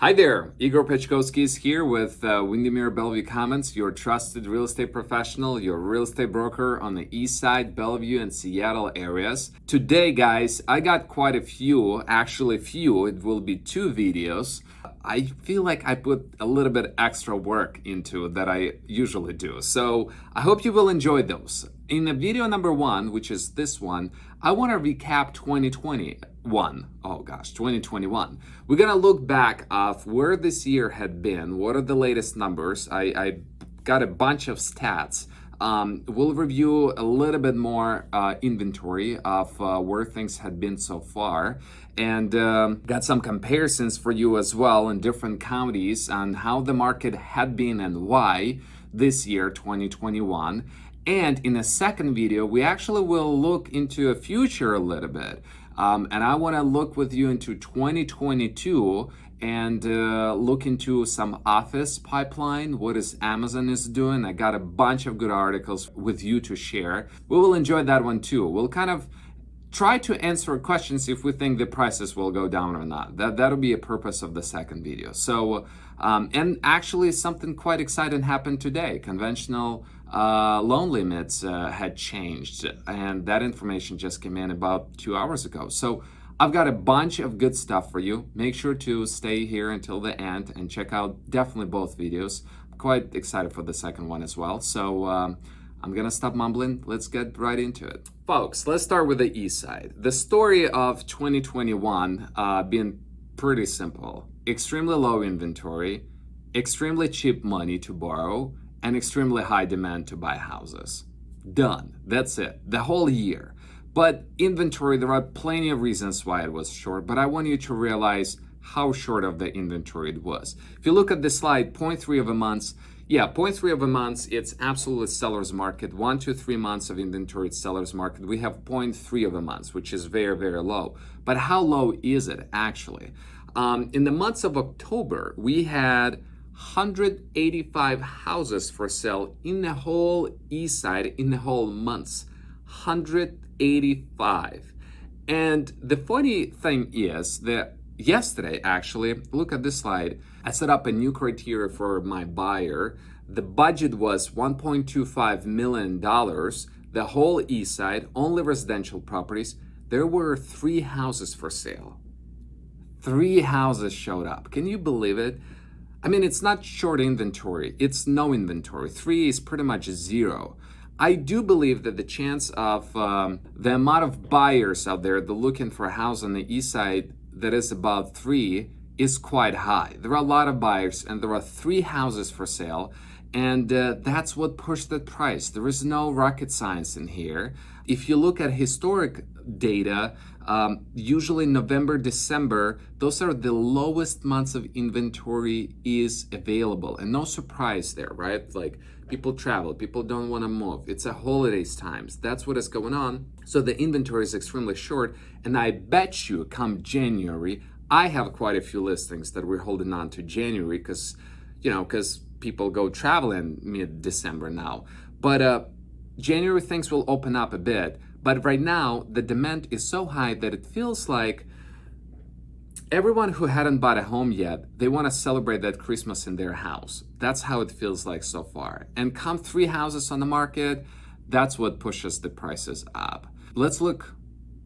Hi there, Igor Pechkovskyi is here with Windermere Bellevue Comments, your trusted real estate professional, your real estate broker on the Eastside, Bellevue, and Seattle areas. Today, guys, I got quite a few, it will be 2 videos. I feel like I put a little bit extra work into that I usually do. So I hope you will enjoy those. In the video number 1, which is this one, I want to recap 2021. We're gonna look back of where this year had been, what are the latest numbers. I got a bunch of stats. We'll review a little bit more inventory of where things had been so far, and got some comparisons for you as well in different counties on how the market had been and why this year, 2021. And in a second video, we actually will look into a future a little bit. And I want to look with you into 2022 and look into some office pipeline, what is Amazon is doing. I got a bunch of good articles with you to share. We will enjoy that one too. We'll kind of try to answer questions if we think the prices will go down or not. That'll be a purpose of the second video. So, and actually something quite exciting happened today. Conventional loan limits had changed, and that information just came in about 2 hours ago. So I've got a bunch of good stuff for you. Make sure to stay here until the end and check out definitely both videos. I'm quite excited for the second one as well. So I'm gonna stop mumbling. Let's get right into it. Folks, let's start with the east side. The story of 2021 being pretty simple. Extremely low inventory, extremely cheap money to borrow, and extremely high demand to buy houses. Done. That's it. The whole year. But inventory, there are plenty of reasons why it was short, but I want you to realize how short of the inventory it was. If you look at the slide, 0.3 of a month, 0.3 of a month, it's absolutely seller's market. 1 to 3 months of inventory, it's seller's market. We have 0.3 of a month, which is very, very low. But how low is it actually? In the months of October, we had 185 houses for sale in the whole east side in the whole months. 185. And the funny thing is that yesterday, actually, look at this slide, I set up a new criteria for my buyer. The budget was $1.25 million, the whole east side, only residential properties. There were 3 houses for sale. 3 houses showed up. Can you believe it? I mean, it's not short inventory, it's no inventory. 3 is pretty much 0. I do believe that the chance of the amount of buyers out there that are looking for a house on the east side that is about 3 is quite high. There are a lot of buyers and there are 3 houses for sale, and that's what pushed the price. There is no rocket science in here. If you look at historic data, usually November, December, those are the lowest months of inventory is available. And no surprise there, right? Like people travel, people don't want to move. It's a holidays times. That's what is going on. So the inventory is extremely short. And I bet you come January, I have quite a few listings that we're holding on to January because people go traveling mid-December now. But January things will open up a bit. But right now, the demand is so high that it feels like everyone who hadn't bought a home yet, they want to celebrate that Christmas in their house. That's how it feels like so far. And come 3 houses on the market, that's what pushes the prices up. Let's look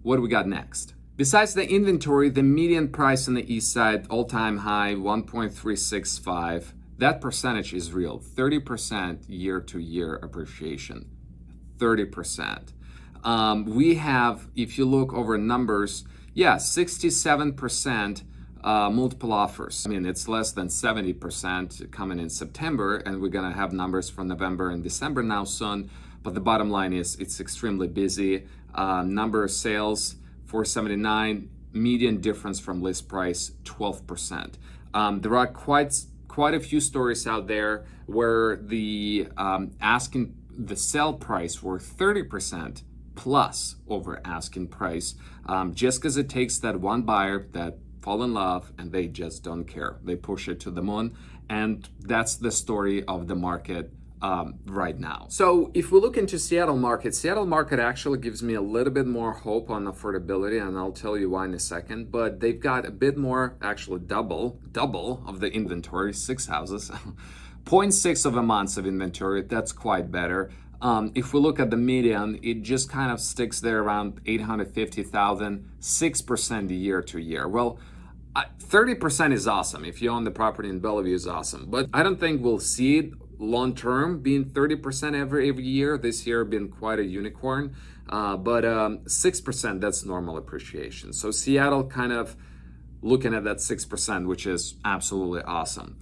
what we got next. Besides the inventory, the median price on the east side, all-time high, 1.365. That percentage is real, 30% year-to-year appreciation, 30%. We have, if you look over numbers, 67% multiple offers. I mean, it's less than 70% coming in September, and we're gonna have numbers for November and December now soon. But the bottom line is it's extremely busy. Number of sales, 479, median difference from list price, 12%. There are quite a few stories out there where the sell price were 30% plus over asking price, just because it takes that one buyer that fall in love and they just don't care. They push it to the moon, and that's the story of the market right now. So if we look into Seattle market actually gives me a little bit more hope on affordability, and I'll tell you why in a second. But they've got a bit more, actually double of the inventory, 6 houses, 0.6 of a month of inventory. That's quite better. If we look at the median, it just kind of sticks there around 850,000, 6% year to year. Well, 30% is awesome. If you own the property in Bellevue, is awesome. But I don't think we'll see it long term being 30% every year. This year been quite a unicorn. But 6%, that's normal appreciation. So Seattle kind of looking at that 6%, which is absolutely awesome.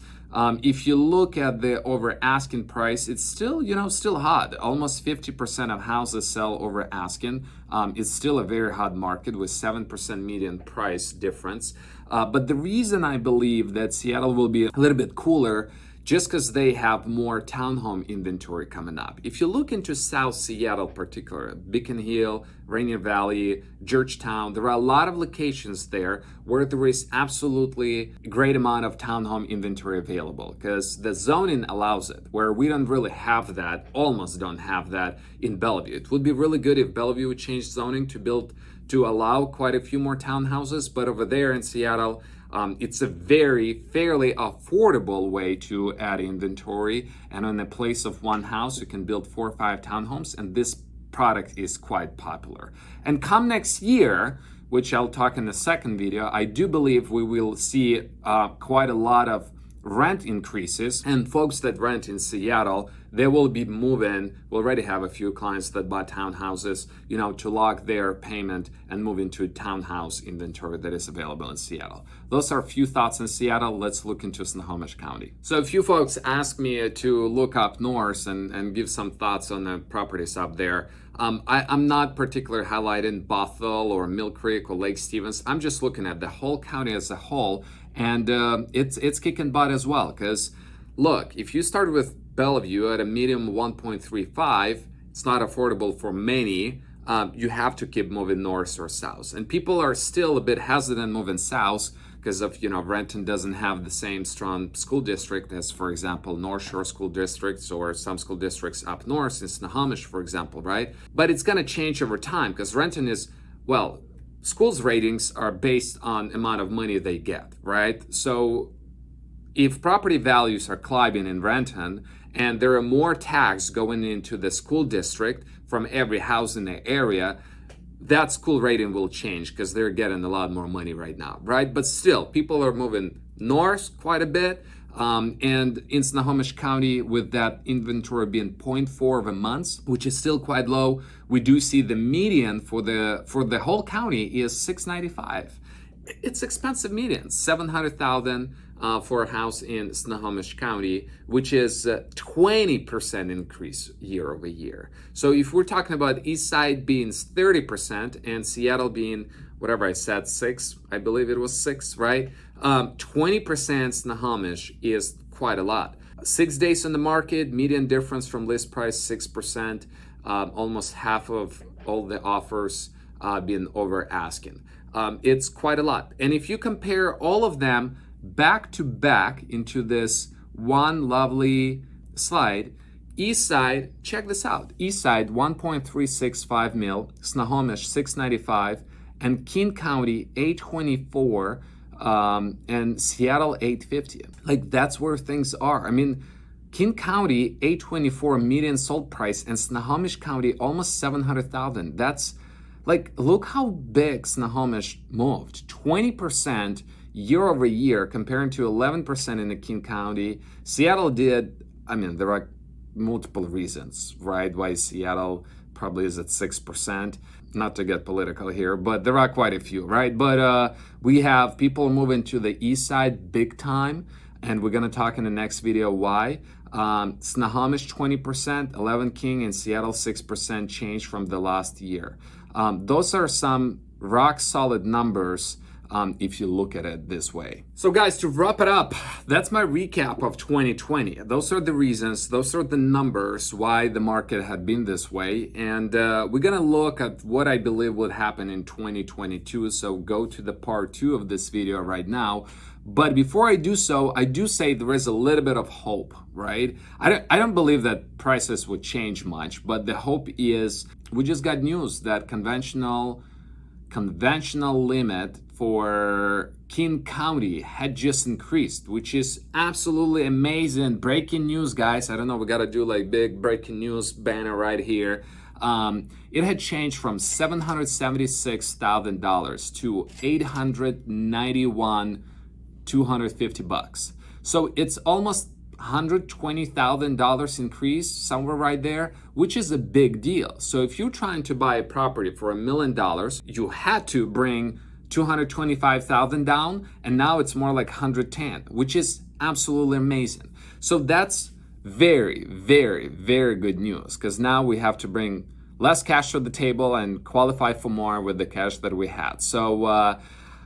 If you look at the over asking price, it's still, still hot. Almost 50% of houses sell over asking. It's still a very hot market with 7% median price difference. But the reason I believe that Seattle will be a little bit cooler just because they have more townhome inventory coming up. If you look into South Seattle particular, Beacon Hill, Rainier Valley, Georgetown, there are a lot of locations there where there is absolutely a great amount of townhome inventory available because the zoning allows it, where we don't really have that, almost don't have that in Bellevue. It would be really good if Bellevue would change zoning to allow quite a few more townhouses, but over there in Seattle, it's a fairly affordable way to add inventory. And in the place of one house, you can build 4 or 5 townhomes, and this product is quite popular. And come next year, which I'll talk in the second video, I do believe we will see quite a lot of rent increases, and folks that rent in Seattle, they will be moving. We already have a few clients that bought townhouses, to lock their payment and move into townhouse inventory that is available in Seattle. Those are a few thoughts in Seattle. Let's look into Snohomish County. So a few folks asked me to look up north and give some thoughts on the properties up there. I'm not particularly highlighting Bothell or Mill Creek or Lake Stevens. I'm just looking at the whole county as a whole, and it's kicking butt as well. Because look, if you start with Bellevue at a medium 1.35, it's not affordable for many. You have to keep moving north or south, and people are still a bit hesitant moving south because of Renton doesn't have the same strong school district as, for example, North Shore school districts or some school districts up north in Snohomish, for example, right? But it's going to change over time because Renton is, well, schools ratings are based on amount of money they get, right? So if property values are climbing in Renton and there are more tax going into the school district from every house in the area, that school rating will change because they're getting a lot more money right now, right? But still, people are moving north quite a bit. And in Snohomish County, with that inventory being 0.4 of a month, which is still quite low, we do see the median for the whole county is $695. It's expensive median, $700,000 for a house in Snohomish County, which is 20% increase year over year. So if we're talking about Eastside being 30% and Seattle being, whatever I said, 6, I believe it was 6, right? 20% Snohomish is quite a lot. 6 days on the market, median difference from list price 6%, almost half of all the offers being over asking. It's quite a lot. And if you compare all of them back to back into this one lovely slide, Eastside, check this out. Eastside 1.365 mil, Snohomish 695, and King County 824, and Seattle 850. Like, that's where things are. I mean, King County 824 median sold price and Snohomish County almost 700,000. That's like, look how big Snohomish moved. 20% year over year comparing to 11% in the King County. Seattle did, there are multiple reasons, right, why Seattle probably is at 6%. Not to get political here, but there are quite a few, right? But we have people moving to the east side big time, and we're going to talk in the next video why. Snohomish 20%, 11 King, and Seattle 6% change from the last year. Those are some rock solid numbers if you look at it this way. So guys, to wrap it up, that's my recap of 2020. Those are the reasons, those are the numbers why the market had been this way. And we're gonna look at what I believe would happen in 2022. So go to the part 2 of this video right now. But before I do so, I do say there is a little bit of hope, right? I don't believe that prices would change much, but the hope is we just got news that conventional limit for King County had just increased, which is absolutely amazing. Breaking news, guys. I don't know, we got to do like big breaking news banner right here. It had changed from $776,000 to $891,250. So it's almost $120,000 increase, somewhere right there, which is a big deal. So if you're trying to buy a property for $1 million, you had to bring $225,000 down, and now it's more like 110, which is absolutely amazing. So that's very, very, very good news, because now we have to bring less cash to the table and qualify for more with the cash that we had. So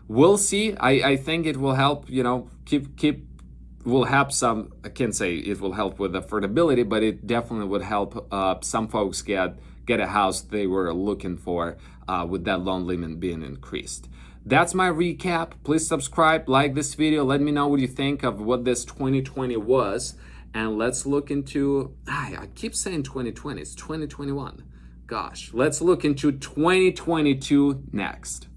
we'll see. I think it will help, will help some. I can't say it will help with affordability, but it definitely would help some folks get a house they were looking for with that loan limit being increased. That's my recap. Please subscribe, like this video. Let me know what you think of what this 2020 was. And let's look into, I keep saying 2020, it's 2021. Gosh, let's look into 2022 next.